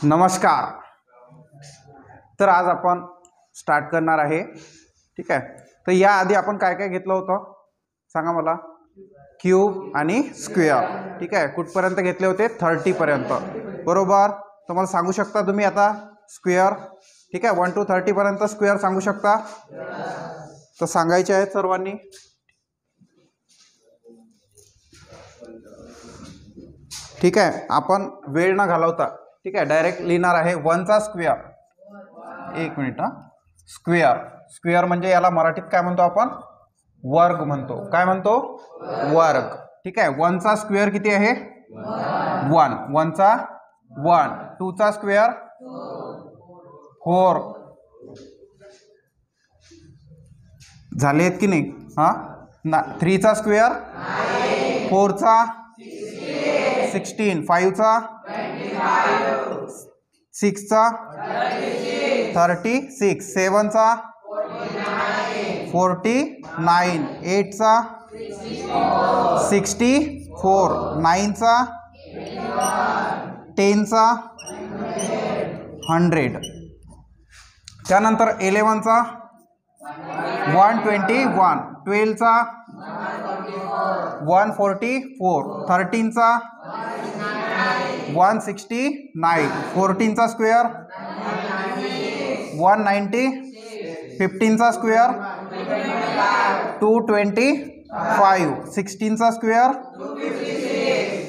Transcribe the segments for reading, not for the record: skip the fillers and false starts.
नमस्कार. तर आज आपण स्टार्ट करणार आहे. ठीक आहे. तर या आधी आपण काय काय घेतलं होतं सांगा मला. क्यूब आणि स्क्वेअर. ठीक आहे. कुठपर्यंत घेतले होते 30 पर्यंत. बरोबर. तर मला सांगू शकता तुम्ही आता स्क्वेअर. ठीक आहे. 1 to 30 पर्यंत स्क्वेअर सांगू शकता. तर सांगायचे आहेत सर्वांनी. ठीक आहे. आपण वेळ न घालवता ठीक आहे डायरेक्ट लिहिणार आहे 1 चा स्क्वेअर. एक मिनिट. स्क्वेअर स्क्वेअर म्हणजे याला मराठीत काय म्हणतो आपण वर्ग म्हणतो. काय म्हणतो वर्ग. ठीक आहे. 1 चा स्क्वेअर किती आहे 1. 1 चा 1. 2 चा स्क्वेअर 4. झाले आहेत की नाही. हां 3 चा स्क्वेअर 4 चा 16. 5 चा 6 चा 36. 7 चा 49. 8 चा 64. 9 चा 10 चा 100. त्यानंतर 11 चा 121. 12 चा 144. 13 चा 169. 14 चा स्क्वेअर 190. 15 चा स्क्वेअर 225. 16 चा स्क्वेअर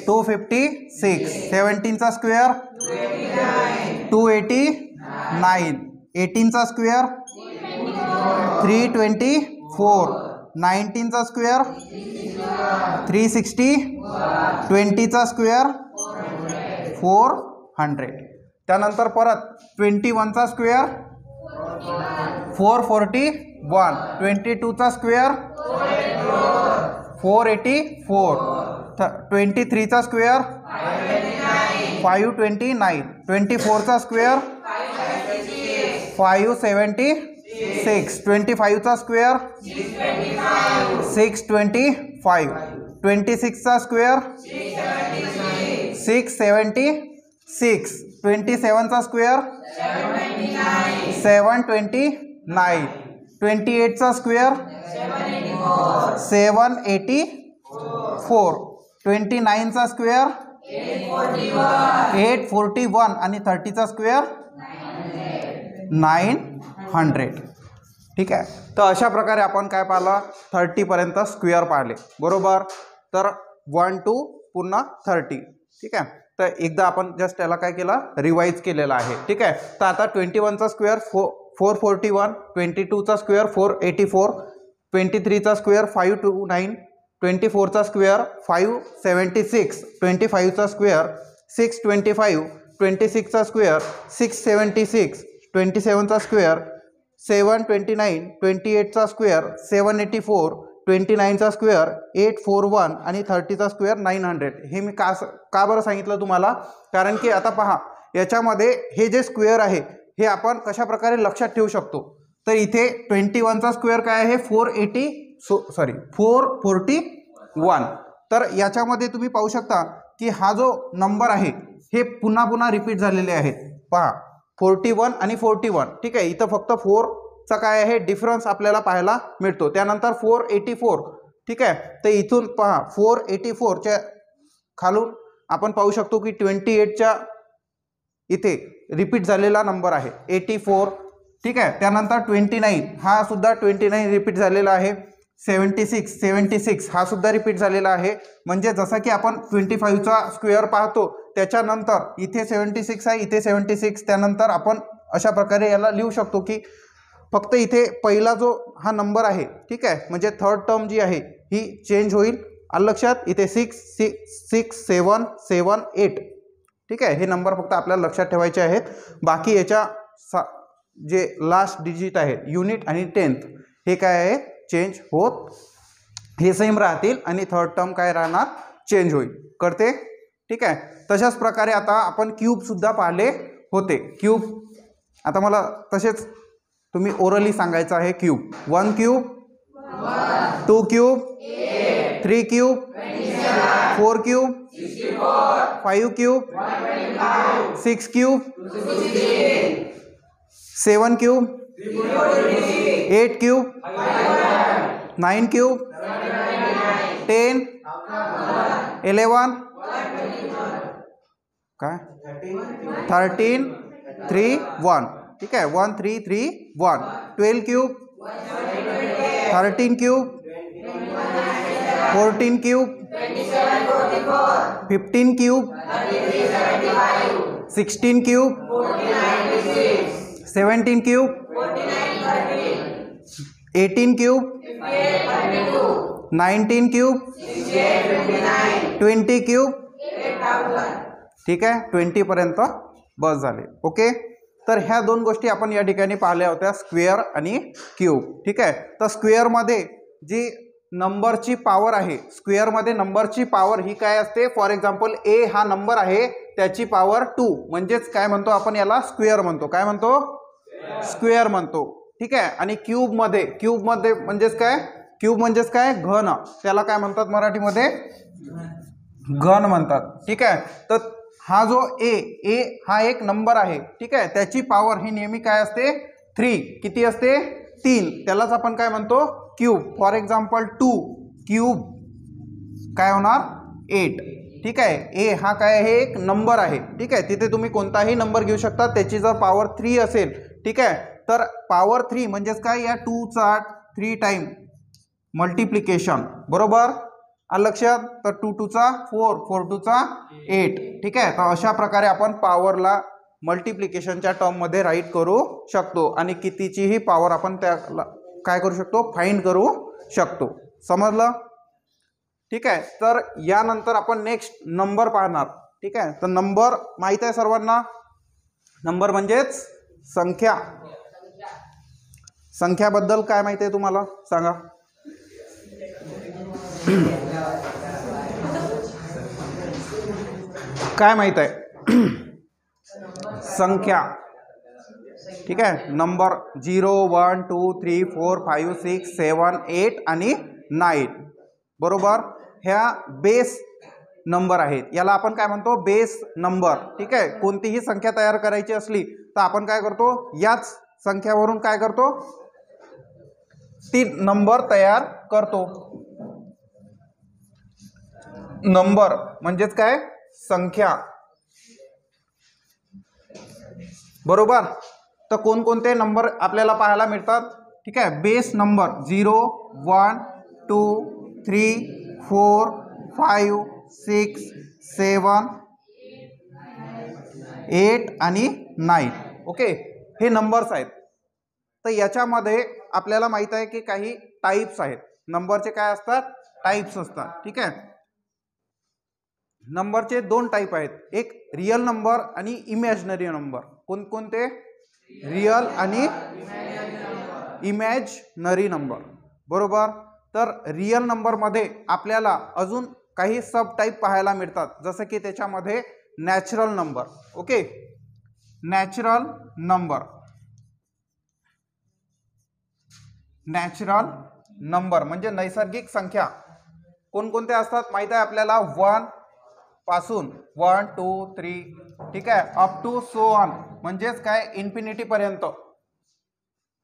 256. 17 चा स्क्वेअर 289. 18 चा स्क्वेअर 324. 19 चा स्क्वेअर 360. 20 चा स्क्वेअर 400. त्यानंतर परत 21 चा स्क्वेअर 441. 22 चा स्क्वेअर 484. 23 चा स्क्वेअर 529. 24 चा स्क्वेअर 576. 25 चा स्क्वेअर 625. 26 चा स्क्वेअर 676. 27 चा स्क्वेअर 729. 28 चा स्क्वेअर 784. 29 चा स्क्वेअर 841. आणि 30 चा स्क्वेअर 900. ठीक आहे. तर अशा प्रकारे आपण काय पाहिलं 30 पर्यंत स्क्वेअर पाहिले. बरोबर. तर 1 to पुन्हा 30. ठीक आहे. तर एकदा आपण जस्ट त्याला काय केलं रिवाइज केलेलं आहे. ठीक आहे. तर आता 21 चा स्क्वेअर 441. 22 चा स्क्वेअर 484. 23 चा स्क्वेअर 529. 24 चा स्क्वेअर 576. 25 चा स्क्वेअर 625. 26 चा स्क्वेअर 676. 27 चा स्क्वेअर 729. 28 चा स्क्वेअर 784. 29 चा स्क्वेअर 841. आणि 30 चा स्क्वेअर 900. हे मी का बरं सांगितलं तुम्हाला, कारण की आता पहा याच्यामध्ये हे जे स्क्वेअर आहे हे आपण कशा प्रकारे लक्षात ठेवू शकतो. तर इथे 21 चा स्क्वेअर काय आहे 441. तर याच्यामध्ये तुम्ही पाहू शकता की हा जो नंबर आहे हे पुन्हा पुन्हा रिपीट झालेले आहेत. पहा 41 आणि 41. ठीक आहे. इथं फक्त 4 चा काय आहे डिफरन्स आपल्याला पाहायला मिळतो. त्यानंतर 484. ठीक आहे. तर इथून पहा 484 च्या खालून आपण पाहू शकतो की 28 च्या इथे रिपीट झालेला नंबर आहे 84. ठीक आहे. त्यानंतर 29 हा सुद्धा 29 रिपीट झालेला आहे. 76 हा सुद्धा रिपीट झालेला आहे. म्हणजे जसं की आपण 25 चा स्क्वेअर पाहतो त्याच्यानंतर इथे 76 आहे, इथे 76. त्यानंतर आपण अशा प्रकारे याला लिहू शकतो की फक्त इथे पहिला जो हा नंबर आहे ठीक आहे म्हणजे थर्ड टर्म जी आहे ही चेंज होईल. आलं लक्षात. इथे 66778. ठीक आहे. हे नंबर फक्त आपल्याला लक्षात ठेवायचे आहेत. बाकी याच्या जे लास्ट डिजिट आहे युनिट आणि 10th हे काय आहे चेंज होत हे सेम राहतील आणि थर्ड टर्म काय राहणार चेंज होईल. कळते. ठीक आहे. तशाच प्रकारे आता आपण क्यूब सुद्धा पाहिले होते. क्यूब आता मला तसेच तुम्ही ओरली सांगायचं आहे. Cube 1 cube 2 cube 3 cube 4 cube 5 cube 6 cube 7 cube 8 cube 9 cube 10 11 काय 13 3 1 ठीक आहे 1 3 3 1 12 cube 13 cube 14 cube 15 cube 16 cube 17 cube 18 cube 19 cube 20 cube ठीक आहे 20 पर्यंत बस झाले. ओके, तर ह्या दोन गोष्टी आपण या ठिकाणी पाहिल्या होत्या, स्क्वेअर आणि क्यूब. ठीक आहे, तर स्क्वेअरमध्ये जी नंबरची पॉवर आहे, स्क्वेअरमध्ये नंबरची पॉवर ही काय असते, फॉर एक्झाम्पल ए हा नंबर आहे त्याची पॉवर 2 म्हणजेच काय म्हणतो आपण याला स्क्वेअर म्हणतो. काय म्हणतो? स्क्वेअर म्हणतो. ठीक आहे, आणि क्यूबमध्ये म्हणजेच काय, क्यूब म्हणजेच काय, घन, त्याला काय म्हणतात मराठीमध्ये, घन म्हणतात. ठीक आहे, तर हा जो ए हा एक नंबर आहे. ठीक आहे, त्याची पॉवर ही नेहमी काय असते, 3. किती असते? 3. त्यालाच आपण काय म्हणतो, क्यूब. फॉर एक्झाम्पल 2 क्यूब काय होणार, 8. ठीक आहे, ए हा काय आहे, एक नंबर आहे. ठीक आहे, तिथे तुम्ही कोणताही नंबर घेऊ शकता, त्याची जर पॉवर 3 असेल, ठीक आहे, तर पॉवर 3 म्हणजेच काय, या 2चा 3 टाइम मल्टिप्लिकेशन. बरोबर, आलं लक्षात? तर 2 2 4, 4 2 8. ठीक आहे, तर अशा प्रकारे आपण पॉवरला मल्टिप्लिकेशनच्या टर्ममध्ये राईट करू शकतो आणि कितीचीही पॉवर आपण त्याला काय करू शकतो, फाइंड करू शकतो. समजलं? ठीक आहे, तर यानंतर आपण नेक्स्ट नंबर पाहणार. ठीक आहे, तर नंबर माहित आहे सर्वांना, नंबर म्हणजेच संख्या. संख्याबद्दल काय माहिती आहे तुम्हाला, सांगा. काय माहित आहे? संख्या. ठीक आहे, नंबर 0 1 2 3 4 5 6 7 8 आणि 9. बरोबर, ह्या बेस नंबर आहेत, याला आपण काय म्हणतो, बेस नंबर. ठीक आहे, कोणतीही संख्या तयार करायची असली तर आपण काय करतो, याच संख्यावरून काय करतो, ती नंबर तयार करतो. नंबर म्हणजेच काय, संख्या. बरोबर, तर कोणकोणते नंबर आपल्याला पाहायला मिळतात. ठीक आहे, बेस नंबर 0 1 2 3 4 5 6 7 8 आणि 9. ओके, हे नंबर्स आहेत. तर याच्यामध्ये आपल्याला माहित आहे की काही टाइप्स आहेत नंबरचे. काय असतात, टाइप्स असतात. ठीक आहे, नंबरचे 2 टाइप आहेत, एक रियल नंबर आणि इमॅजिनरी नंबर. कोणकोणते? रियल आणि इमॅजिनरी नंबर. बरोबर, तर रियल नंबरमध्ये आपल्याला अजून काही सब टाइप पाहायला मिळतात, जसं की त्याच्यामध्ये natural number. Okay, natural number. Natural number म्हणजे नैसर्गिक संख्या. कोणकोणत्या असतात माहित आहे आपल्याला, 1 पासून 1 2 3 ठीक आहे, अप टू सो ऑन म्हणजेच काय, इन्फिनिटी पर्यंत.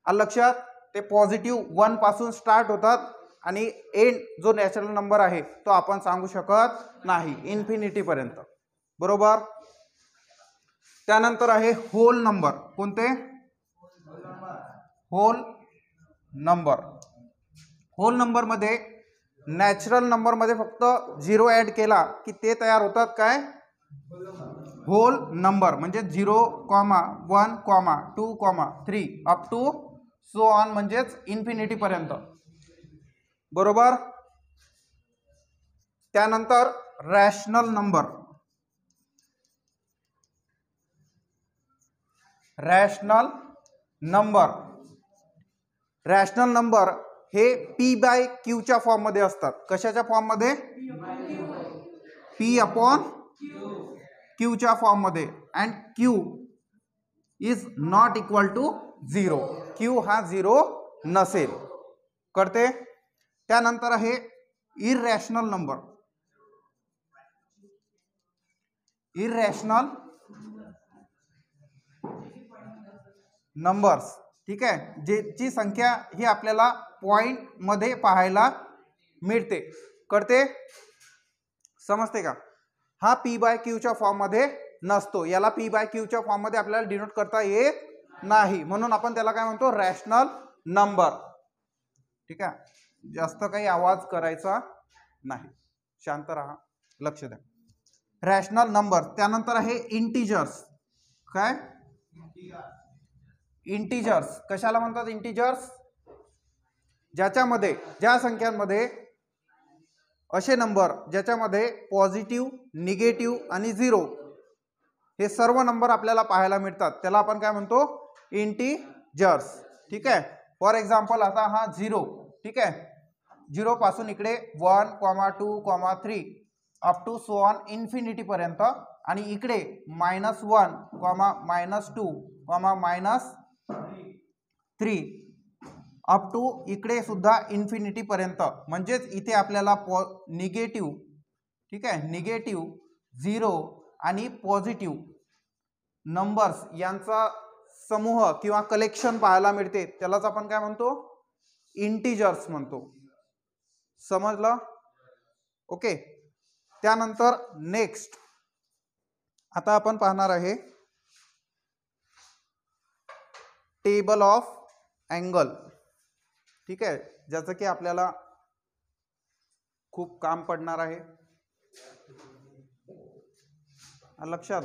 आलं लक्षात? ते पॉझिटिव्ह 1 पासून स्टार्ट होतात आणि एंड जो नॅचरल नंबर आहे तो आपण सांगू शकत नाही, इन्फिनिटी पर्यंत. बरोबर, त्यानंतर आहे होल नंबर. कोणते? Whole number. होल नंबर मध्ये नॅचरल नंबर मध्ये फक्त 0 ऍड केला की ते तयार होतात काय, होल नंबर. म्हणजे 0 1 2 3 अप टू सो ऑन म्हणजेच इन्फिनिटी पर्यंत. बरोबर, त्यानंतर rational number. Rational number. Rational number हे P/Q च्या फॉर्म मध्ये असतात. कशाच्या फॉर्म मध्ये? P/Q च्या फॉर्म मध्ये. And Q is not equal to 0. Q हा 0 नसेल. कळते? त्यानंतर आहे इररॅशनल नंबर. इररॅशनल नंबर्स, ठीक आहे, ज्याची संख्या ही आपल्याला पॉइंट मध्ये पाहायला मिळते, कळते, समजते का? हा पी बाय क्यूच्या फॉर्म मध्ये नसतो, याला पी बाय क्यूच्या फॉर्म मध्ये आपल्याला डिनोट करता येत नाही, म्हणून आपण त्याला काय म्हणतो, रॅशनल नंबर, ठीक आहे. जास्त काही आवाज करायचा नाही, शांत राहा, लक्ष द्या. Rational number. त्यानंतर आहे इंटिजर्स. काय? इंटिजर्स. कशाला म्हणतात इंटिजर्स? ज्याच्यामध्ये, ज्या संख्यांमध्ये असे नंबर ज्याच्यामध्ये पॉझिटिव्ह, निगेटिव्ह आणि झिरो हे सर्व नंबर आपल्याला पाहायला मिळतात, त्याला आपण काय म्हणतो, इंटिजर्स, ठीक आहे. फॉर एक्झाम्पल आता हा 0, ठीक आहे, 0 पासून इकडे 1, 2, 3 up to so on infinity पर्यंत, आणि इकडे -1, -2, -3 अप टू इकडे सुद्धा इन्फिनिटी पर्यंत, म्हणजेच इथे आपल्याला निगेटिव्ह, ठीक आहे, निगेटिव्ह, 0 आणि पॉझिटिव्ह नंबर्स यांचा समूह किंवा कलेक्शन पाहायला मिळते, त्यालाच आपण काय म्हणतो, इंटिजर्स म्हणतो. समजलं? ओके. त्यानंतर नेक्स्ट आता आपण पाहणार आहे टेबल ऑफ अँगल, ठीक आहे, ज्याचं की आपल्याला खूप काम पडणार आहे, लक्षात.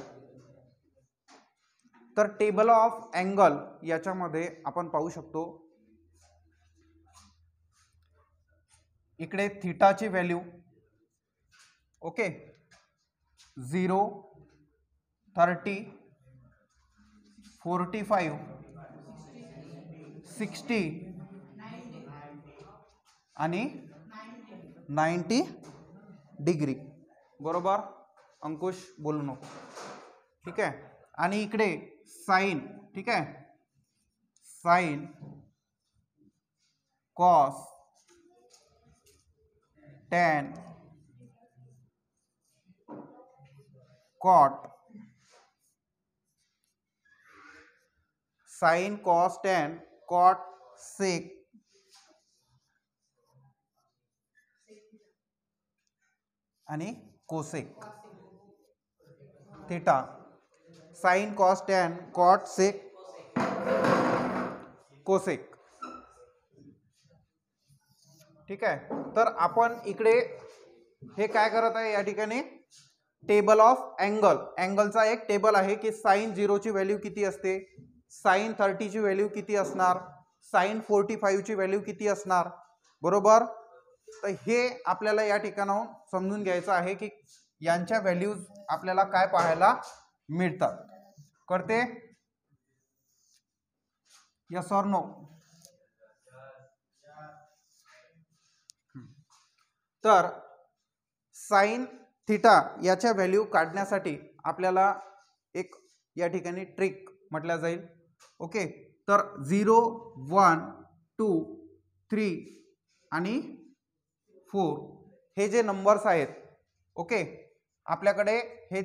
तर टेबल ऑफ अँगल याच्यामध्ये आपण पाहू शकतो, इकडे थीटाची व्हॅल्यू, ओके, 0, 30, 45, 60 आणि 90 डिग्री, बरोबर. अंकुश बोलू नको, ठीक आहे. आणि इकडे साइन, ठीक आहे, sine, cos, tan, cot, sine, cos, tan, cot, sec आणि cosec, theta, sine, cos, tan, cot, sec, cosec, ठीक आहे. तर आपण इकडे हे काय करत आहे, या ठिकाणी टेबल ऑफ अँगल, अँगलचा एक टेबल आहे की साइन 0 ची व्हॅल्यू किती असते, साइन 30 ची व्हॅल्यू किती असणार, साइन 45 ची व्हॅल्यू किती असणार, बरोबर. तर हे आपल्याला या ठिकाणाहून समजून घ्यायचं आहे की यांच्या व्हॅल्यूज आपल्याला काय पाहायला मिळतात, करते, यस ऑर नो? तर साइन थीटा याच्या व्हॅल्यू काढण्यासाठी आपल्याला एक या ठिकाणी ट्रिक म्हटल्या जाईल, ओके. तर 0, 1, 2, 3 आणि 4 हे जे नंबर्स आहेत, ओके, आपल्याकडे हे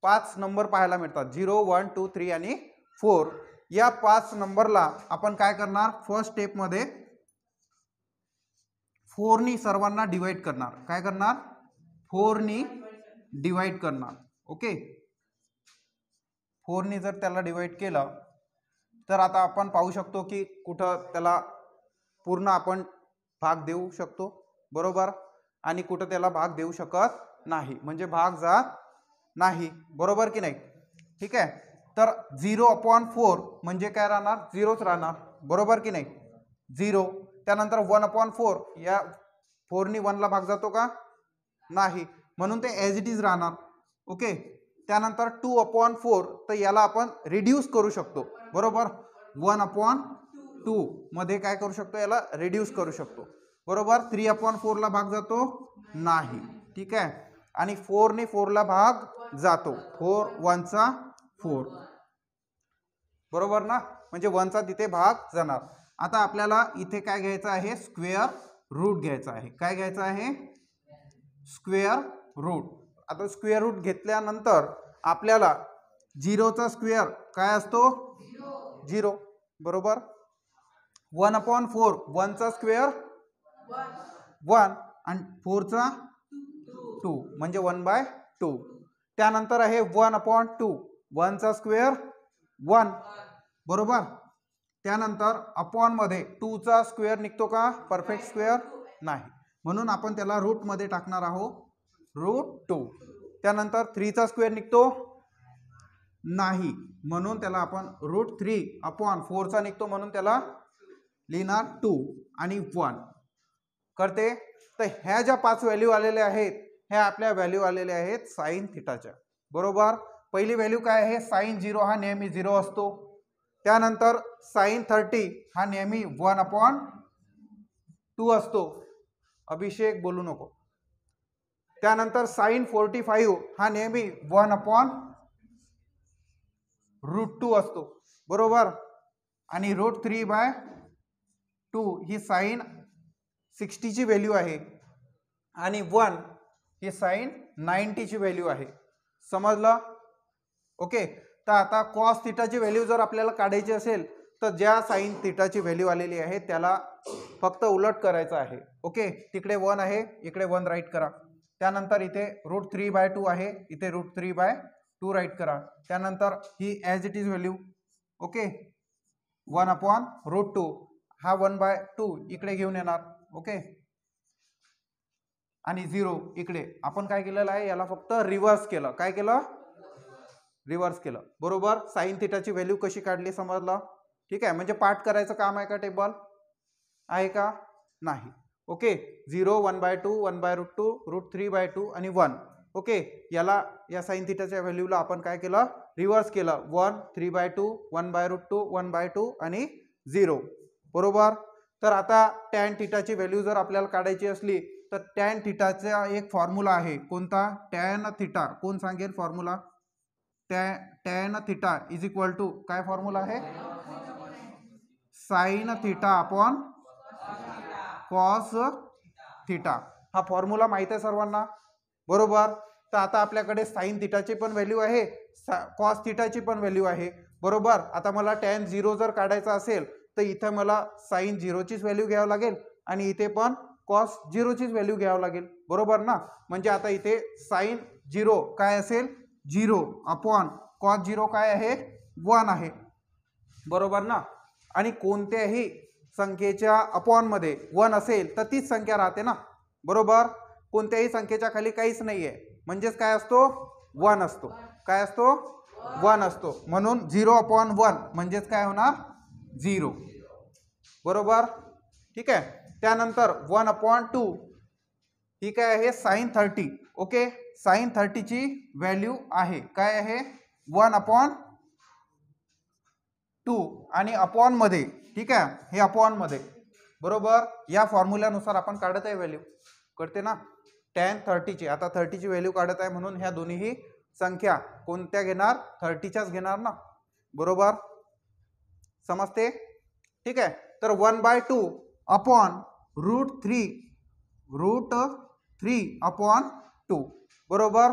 5 नंबर पाहायला मिळतात, 0, 1, 2, 3 आणि 4. या 5 नंबरला आपण काय करणार, फर्स्ट स्टेप मध्ये 4 नी सर्वांना डिवाइड करणार, काय करणार, 4 नी डिवाइड करणार, ओके. 4 नी जर त्याला डिवाइड केलं तर आता आपण पाहू शकतो की कुठं त्याला पूर्ण आपण भाग देऊ शकतो, बरोबर, आणि कुठं त्याला भाग देऊ शकत नाही, म्हणजे भाग जात नाही, बरोबर की नाही, ठीक आहे. तर 0/4 म्हणजे काय राहणार, 0च राहणार, बरोबर की नाही, 0. त्यानंतर 1/4, या 4 नी 1 ला भाग जातो का, नाही, म्हणून ते ॲज इट इज राहणार, ओके. त्यानंतर 2/4, तर याला आपण रिड्यूस करू शकतो, बरोबर, 1/2 मध्ये काय करू शकतो, याला रिड्यूस करू शकतो, बरोबर. 3/4 ला भाग जातो, नाही, ठीक आहे. आणि 4 नी 4 ला भाग जातो, 4 1 चा 4, बरोबर ना, म्हणजे 1 चा तिथे भाग जाणार. आता आपल्याला इथे काय घ्यायचं आहे, स्क्वेअर रूट घ्यायचा आहे, काय घ्यायचं आहे, स्क्वेअर रूट. आता स्क्वेअर रूट घेतल्यानंतर आपल्याला 0चा स्क्वेअर काय असतो 0 बरोबर. 1/4 1चा स्क्वेअर 1 आणि 4चा 2 म्हणजे 1/2. त्यानंतर आहे 1/2 1चा स्क्वेअर 1 बरोबर. त्यानंतर अपॉन मध्ये 2चा स्क्वेअर निघतो का परफेक्ट स्क्वेअर नाही, म्हणून आपण त्याला रूट मध्ये टाकणार आहोत √2. त्यानंतर 3चा स्क्वेअर निघतो नाही, म्हणून त्याला आपण √3/4चा निघतो, म्हणून त्याला लिहिणार 2 आणि 1 करते. तर ह्या ज्या 5 व्हॅल्यू आलेल्या आहेत ह्या आपल्या व्हॅल्यू आलेल्या आहेत साइन थिटाच्या बरोबर. पहिली व्हॅल्यू काय आहे साइन 0 हा नेहमी 0 असतो. त्यानंतर साइन 30 हा नेहमी 1/2 असतो. अभिषेक बोलू नको. त्यानंतर साइन 45 हा नेहमी 1/√2 असतो बरोबर. आणि √3/2 ही साइन 60 ची व्हॅल्यू आहे आणि 1 ही साइन 90 ची व्हॅल्यू आहे. समजलं ओके. तर आता कॉस थिटाची व्हॅल्यू जर आपल्याला काढायची असेल तर ज्या साइन थिटाची व्हॅल्यू आलेली आहे त्याला फक्त उलट करायचं आहे. ओके, तिकडे 1 आहे इकडे 1 राईट करा. त्यानंतर इथे √3/2 आहे इथे √3/2 राईट करा. त्यानंतर ही as it is value okay 1/√2 हा 1/2 इकडे घेऊन येणार ओके. आणि 0 इकडे आपण काय केलेलं आहे याला फक्त रिव्हर्स केलं. काय केलं रिव्हर्स केलं बरोबर. साइन थिटाची व्हॅल्यू कशी काढली समजलं. ठीक आहे, म्हणजे पाठ करायचं काम आहे का टेबल आहे का नाही. ओके 0 1/2 1/√2 √3/2 आणि 1 ओके. याला या साइन थिटाच्या व्हॅल्यूला आपण काय केलं रिव्हर्स केलं 1 3/2 1/√2 1/2 आणि 0 बरोबर. तर आता टॅन थिटाची व्हॅल्यू जर आपल्याला काढायची असली तर टॅन थिटाचा एक फॉर्म्युला आहे कोणता टॅन थिटा. कोण सांगेल formula. Tan theta is equal to काय फॉर्म्युला आहे sine theta upon cos theta. हा फॉर्म्युला माहित आहे सर्वांना बरोबर. तर आता आपल्याकडे साइन थिटाची पण व्हॅल्यू आहे कॉस थिटाची पण व्हॅल्यू आहे बरोबर. आता मला टॅन 0 जर काढायचा असेल तर इथे मला साइन 0 चीच व्हॅल्यू घ्यावं लागेल आणि इथे पण कॉस 0 चीच व्हॅल्यू घ्यावं लागेल बरोबर ना. म्हणजे आता इथे साइन 0 काय असेल 0 अपॉन कॉस 0 काय आहे 1 आहे बरोबर ना. आणि कोणत्याही संख्येच्या अपॉन मध्ये 1 असेल तर तीच संख्या राहते ना बरोबर. कोणत्याही संख्येच्या खाली काहीच नाहीये म्हणजेच काय असतो 1 असतो. काय असतो 1 असतो. म्हणून 0/1 म्हणजेच काय होणार 0 बरोबर. ठीक आहे. त्यानंतर 1/2 ही काय आहे साइन 30 ओके. साइन 30 ची व्हॅल्यू आहे काय आहे 1/2 आणि अपॉन मध्ये ठीक आहे हे अपॉन मध्ये बरोबर. या फॉर्म्युल्यानुसार आपण काढत आहे व्हॅल्यू करते ना टॅन 30 ची. आता 30 ची व्हॅल्यू काढत आहे म्हणून ह्या दोन्हीही संख्या कोणत्या घेणार 30च्याच घेणार ना बरोबर. समजते ठीक आहे. तर 1/2 अपॉन √3/2 बरोबर.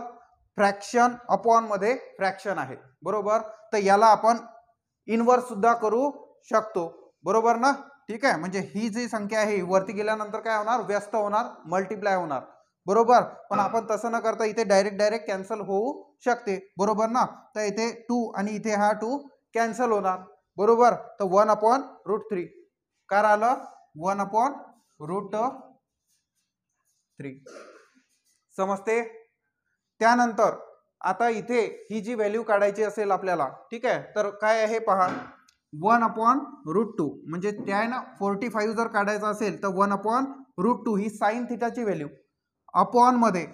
फ्रॅक्शन अपॉन मध्ये फ्रॅक्शन आहे बरोबर. तर याला आपण इनवर्स सुद्धा करू शकतो बरोबर ना. ठीक आहे, म्हणजे ही जी संख्या आहे वरती गेल्यानंतर काय होणार व्यस्त होणार मल्टिप्लाय होणार बरोबर. पण आपण तसं न करता इथे डायरेक्ट कॅन्सल होऊ शकते बरोबर ना. तर इथे 2 आणि इथे हा 2 कॅन्सल होणार बरोबर. तर 1/√3 काय राहिलं 1/√3 समजते. त्यानंतर आता इथे ही जी व्हॅल्यू काढायची असेल आपल्याला ठीक आहे तर काय आहे पहा 1/√2 म्हणजे टॅन 45 जर काढायचा असेल तर 1/√2 ही साइन थिटाची व्हॅल्यू अपॉन मध्ये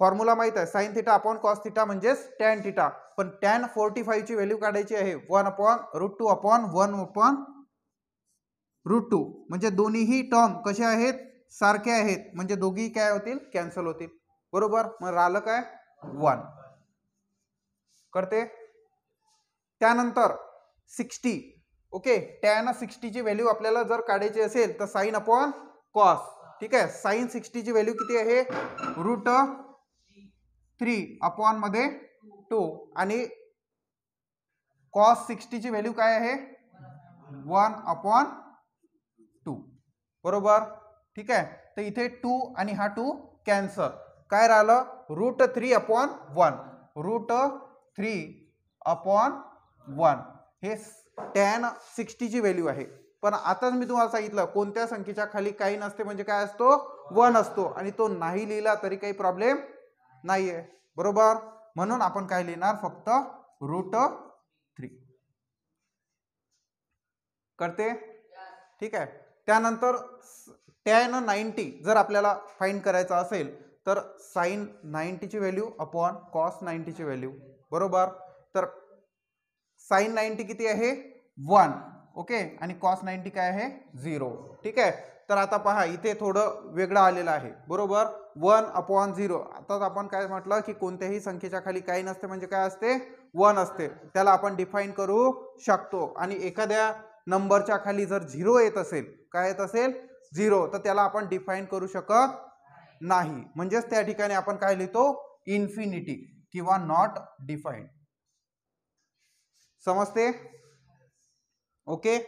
फॉर्म्युला माहित आहे sine theta upon cos theta म्हणजेच टॅन थिटा. पण टॅन 45 ची व्हॅल्यू काढायची आहे 1/√2 अपॉन 1/√2 म्हणजे दोन्हीही टर्म कशा आहेत सारखे आहेत म्हणजे दोघी काय होतील कॅन्सल होतील बरोबर. मग राहिलं काय 1 करते. त्यानंतर 60 ओके. टॅन 60 ची व्हॅल्यू आपल्याला जर काढायची असेल तर साइन अपॉन कॉस ठीक आहे. साइन 60 ची व्हॅल्यू किती आहे 3/मध्ये 2 आणि cos 60 ची व्हॅल्यू काय आहे 1/2 बरोबर ठीक आहे. तर इथे 2 आणि हा 2 कॅन्सल काय राहिलं √3/1 √3/1 हे tan 60 ची व्हॅल्यू आहे. पण आताच मी तुम्हाला सांगितलं कोणत्या संख्येच्या खाली काही नसते म्हणजे काय असतो 1 असतो आणि तो नाही लिहिला तरी काही प्रॉब्लेम नाहीये बरोबर. म्हणून आपण काय लिहिणार फक्त √3 करते ठीक आहे. त्यानंतर tan 90 जर आपल्याला फाइंड करायचा असेल तर sin 90 ची व्हॅल्यू अपॉन cos 90 ची व्हॅल्यू बरोबर. तर sin 90 किती आहे 1 ओके आणि cos 90 काय आहे 0 ठीक आहे. तर आता पहा इथे थोडं वेगळं आलेलं आहे बरोबर 1/0. आता आपण काय म्हटलं की कोणत्याही संख्येच्या खाली काही नसते म्हणजे काय असते 1 असते त्याला आपण डिफाईन करू शकतो. आणि एखाद्या नंबरच्या खाली जर 0 येत असेल काय येत असेल 0 तर त्याला आपण डिफाईन करू शकत नाही म्हणजेच त्या ठिकाणी आपण काय लिहितो इन्फिनिटी किंवा नॉट डिफाईन्ड समजते ओके.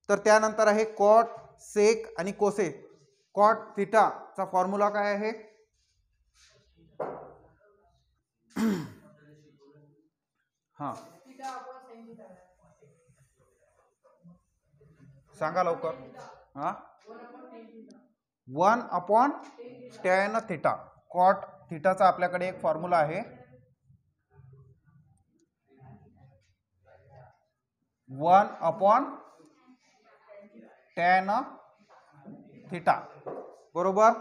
तर त्यानंतर आहे कॉट सेक आणि कोसेक. कॉट थिटा चा फॉर्म्युला काय आहे हा सांगा लवकर हा 1/tan थिटा. कॉट थिटाचा आपल्याकडे एक फॉर्म्युला आहे 1/tan थिटा बरोबर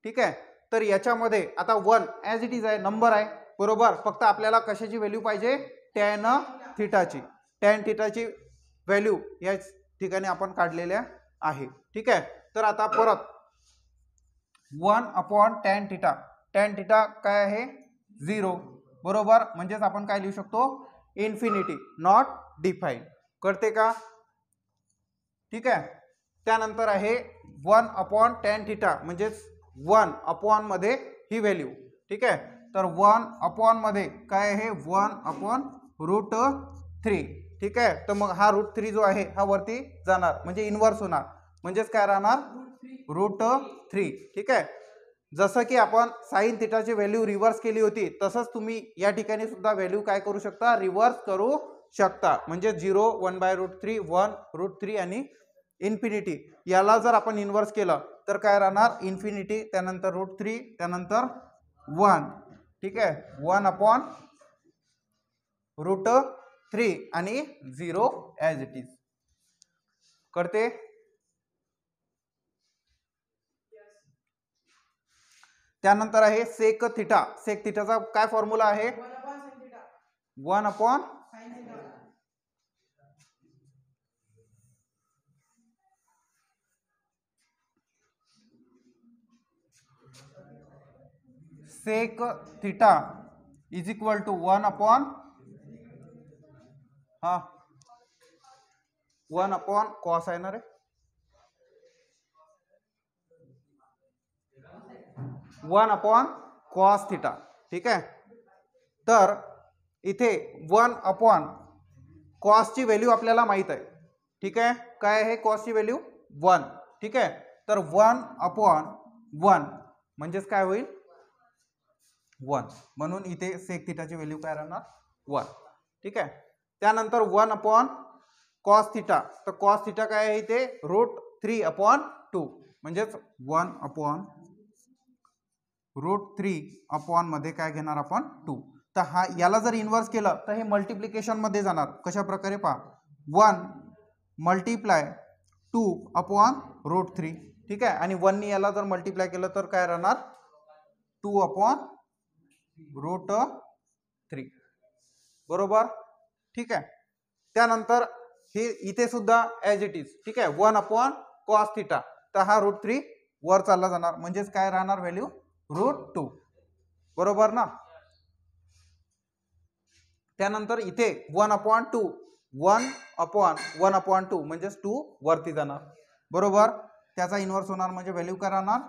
ठीक आहे. तर याच्यामध्ये आता 1 ॲज इट इज आहे नंबर आहे बरोबर. फक्त आपल्याला कशाची व्हॅल्यू पाहिजे tan थिटाची. tan थिटाची व्हॅल्यू या ठिकाणी आपण काढलेल्या आहे ठीक आहे. तर आता परत 1/tan थिटा. tan थिटा काय आहे 0 बरोबर म्हणजेच आपण काय लिहू शकतो इन्फिनिटी नॉट डिफाईन करते का ठीक आहे. त्यानंतर आहे 1/tan थिटा म्हणजेच 1/मध्ये ही व्हॅल्यू ठीक आहे. तर 1/मध्ये काय आहे 1/√3 ठीक आहे. तर मग हा √3 जो आहे हा वरती जाणार म्हणजे इन्व्हर्स होणार म्हणजेच काय राहणार √3 ठीक आहे. जसं की आपण साइन थिटाची व्हॅल्यू रिव्हर्स केली होती तसंच तुम्ही या ठिकाणी सुद्धा व्हॅल्यू काय करू शकता रिव्हर्स करू शकता म्हणजे 0 1/√3 1√3 आणि इन्फिनिटी याला जर आपण इन्व्हर्स केलं तर काय राहणार इन्फिनिटी त्यानंतर √3 त्यानंतर 1 ठीक आहे 1/√3 आणि 0 ॲज इट इज करते. त्यानंतर आहे सेक थिटा. सेक थिटाचा काय फॉर्म्युला आहे 1/sin sec theta is equal to 1/cos आहे ना रे 1/cos थिटा ठीक आहे. तर इथे 1/cos ची व्हॅल्यू आपल्याला माहित आहे ठीक आहे. काय आहे cos ची व्हॅल्यू 1 ठीक आहे. तर 1/1 म्हणजेच काय होईल 1 म्हणून इथे सेक थिटाची व्हॅल्यू काय राहणार 1 ठीक आहे. त्यानंतर 1/cos थिटा. तर cos थिटा काय आहे इथे √3/2 म्हणजेच 1/√3 मध्ये काय घेणार आपण 2. तर हा याला जर इन्व्हर्स केलं तर हे मल्टिप्लिकेशन मध्ये जाणार कशा प्रकारे पहा 1 × 2/√3 ठीक आहे. आणि 1 ने याला जर मल्टिप्लाय केलं तर काय राहणार 2/√3 बरोबर ठीक आहे. त्यानंतर हे इथे सुद्धा ॲज इट इज ठीक आहे 1/cos थिटा. तर हा √3 वर चालला जाणार म्हणजेच काय राहणार व्हॅल्यू √2 बरोबर ना. त्यानंतर इथे 1/2 1/1/2 म्हणजेच 2 वरती जाणार बरोबर. त्याचा इन्व्हर्स होणार म्हणजे व्हॅल्यू काय राहणार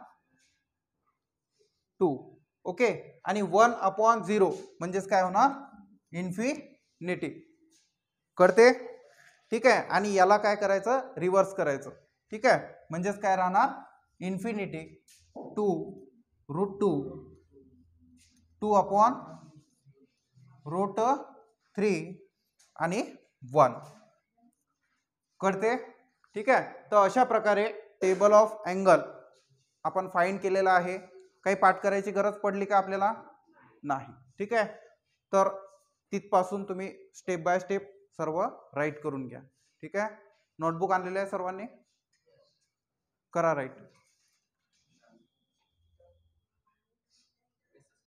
2 ओके, आणि 1/0 म्हणजेच काय होणार, इन्फिनिटी. कळते? ठीक आहे. आणि याला काय करायचं, रिव्हर्स करायचं. ठीक आहे, म्हणजेच काय राहणार, इन्फिनिटी 2√2 2/√3 आणि 1. कळते? ठीक आहे. तर अशा प्रकारे टेबल ऑफ अँगल आपण फाइंड केलेला आहे. काही पाठ करायची गरज पडली का आपल्याला? नाही. ठीक आहे. तर तिथपासून तुम्ही स्टेप बाय स्टेप सर्व राईट करून घ्या. ठीक आहे. नोटबुक आणलेले आहे सर्वांनी? करा राईट.